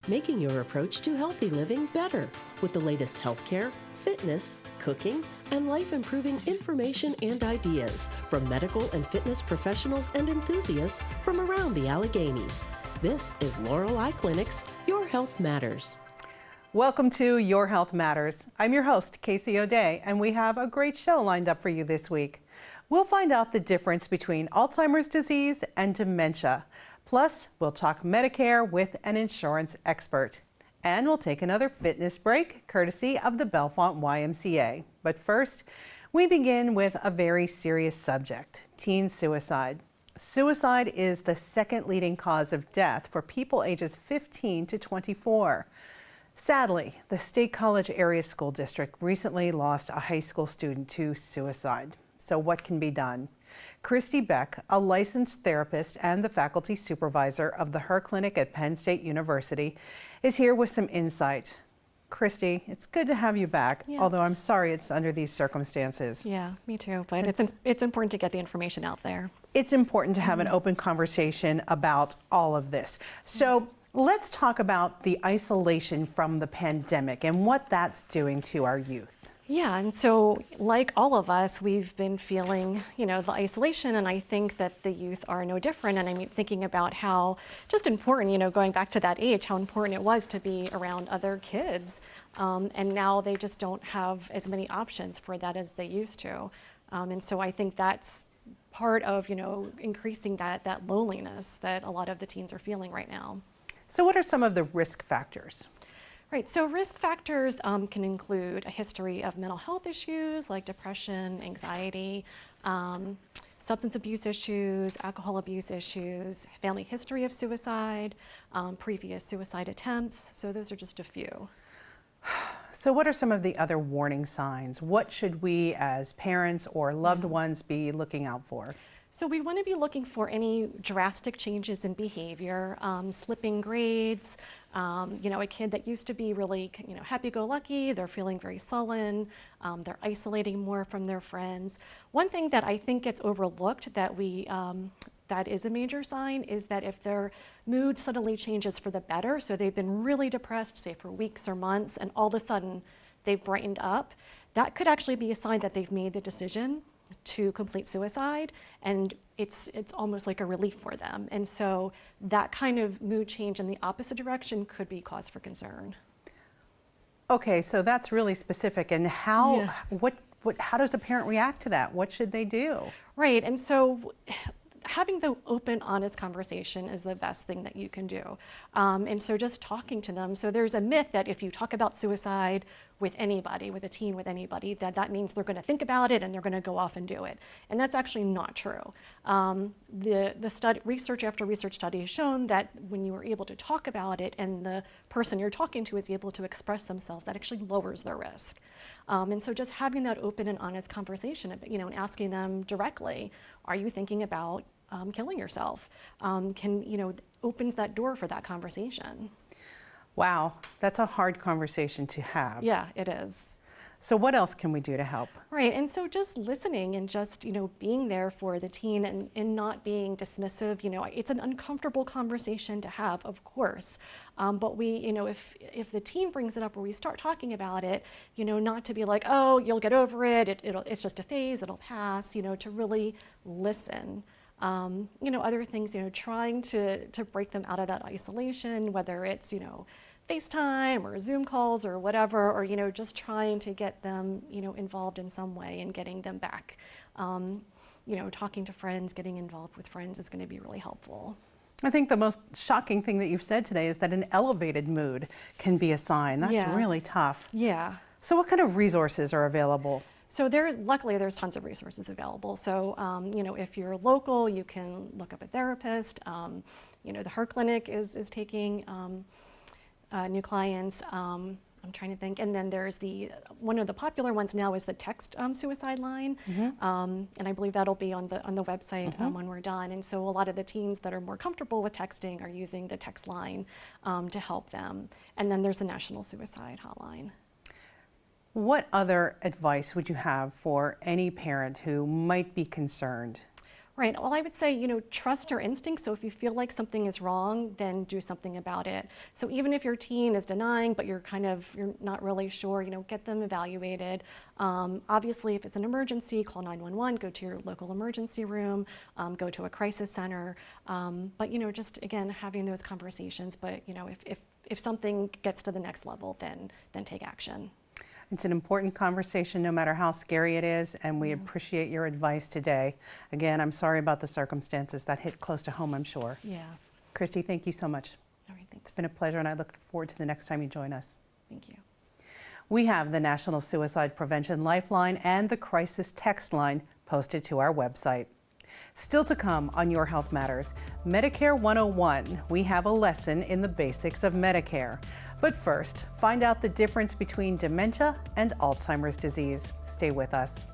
making your approach to healthy living better with the latest healthcare, fitness, cooking, and life-improving information and ideas from medical and fitness professionals and enthusiasts from around the Alleghenies. This is Laurel Eye Clinic's Your Health Matters. Welcome to Your Health Matters. I'm your host, Casey O'Day, and we have a great show lined up for you this week. We'll find out the difference between Alzheimer's disease and dementia. Plus, we'll talk Medicare with an insurance expert. And we'll take another fitness break, courtesy of the Bellefonte YMCA. But first, we begin with a very serious subject, teen suicide. Suicide is the second leading cause of death for people ages 15 to 24. Sadly, the State College Area School District recently lost a high school student to suicide. So what can be done? Christy Beck, a licensed therapist and the faculty supervisor of the Her Clinic at Penn State University, is here with some insight. Christy, it's good to have you back, although I'm sorry it's under these circumstances. Yeah, me too, but it's important to get the information out there. It's important to have an open conversation about all of this. So let's talk about the isolation from the pandemic and what that's doing to our youth. Yeah, and so like all of us, we've been feeling, the isolation, and I think that the youth are no different. And I mean, thinking about how just important, going back to that age, how important it was to be around other kids. And now they just don't have as many options for that as they used to. And so I think that's part of, increasing that loneliness that a lot of the teens are feeling right now. So what are some of the risk factors? Right, so risk factors can include a history of mental health issues like depression, anxiety, substance abuse issues, alcohol abuse issues, family history of suicide, previous suicide attempts. So those are just a few. So what are some of the other warning signs? What should we as parents or loved ones be looking out for? So we want to be looking for any drastic changes in behavior, slipping grades, a kid that used to be really, happy-go-lucky, they're feeling very sullen, they're isolating more from their friends. One thing that I think gets overlooked that that is a major sign is that if their mood suddenly changes for the better, so they've been really depressed, say for weeks or months, and all of a sudden they've brightened up, that could actually be a sign that they've made the decision to complete suicide, and it's almost like a relief for them. And so that kind of mood change in the opposite direction could be cause for concern. Okay, so that's really specific. And how does a parent react to that? What should they do? Right, and so having the open, honest conversation is the best thing that you can do. And so just talking to them. So there's a myth that if you talk about suicide with anybody, with a teen, with anybody, that means they're going to think about it and they're going to go off and do it. And that's actually not true. Research after research study has shown that when you are able to talk about it and the person you're talking to is able to express themselves, that actually lowers their risk. And so just having that open and honest conversation, and asking them directly, are you thinking about killing yourself? Opens that door for that conversation. Wow, that's a hard conversation to have. Yeah, it is. So what else can we do to help? Right, and so just listening and just, being there for the teen and not being dismissive. It's an uncomfortable conversation to have, of course. But we, if the teen brings it up or we start talking about it, not to be like, oh, you'll get over it, it's just a phase, it'll pass, to really listen. Other things, trying to break them out of that isolation, whether it's, FaceTime or Zoom calls or whatever, or, just trying to get them, involved in some way and getting them back. Talking to friends, getting involved with friends is going to be really helpful. I think the most shocking thing that you've said today is that an elevated mood can be a sign. That's really tough. Yeah. So what kind of resources are available? So luckily there's tons of resources available. So, if you're local, you can look up a therapist. The Her Clinic is taking new clients. I'm trying to think. And then there's one of the popular ones now is the text suicide line. And I believe that'll be on the website when we're done. And so a lot of the teens that are more comfortable with texting are using the text line to help them. And then there's the National Suicide Hotline. What other advice would you have for any parent who might be concerned? Right. Well, I would say, trust your instincts. So if you feel like something is wrong, then do something about it. So even if your teen is denying, but you're not really sure, get them evaluated. Obviously, if it's an emergency, call 911, go to your local emergency room, go to a crisis center. But, just again, having those conversations. But, if something gets to the next level, then take action. It's an important conversation no matter how scary it is, and we appreciate your advice today. Again, I'm sorry about the circumstances that hit close to home, I'm sure. Yeah. Christy, thank you so much. All right, thanks. It's been a pleasure, and I look forward to the next time you join us. Thank you. We have the National Suicide Prevention Lifeline and the Crisis Text Line posted to our website. Still to come on Your Health Matters, Medicare 101. We have a lesson in the basics of Medicare. But first, find out the difference between dementia and Alzheimer's disease. Stay with us.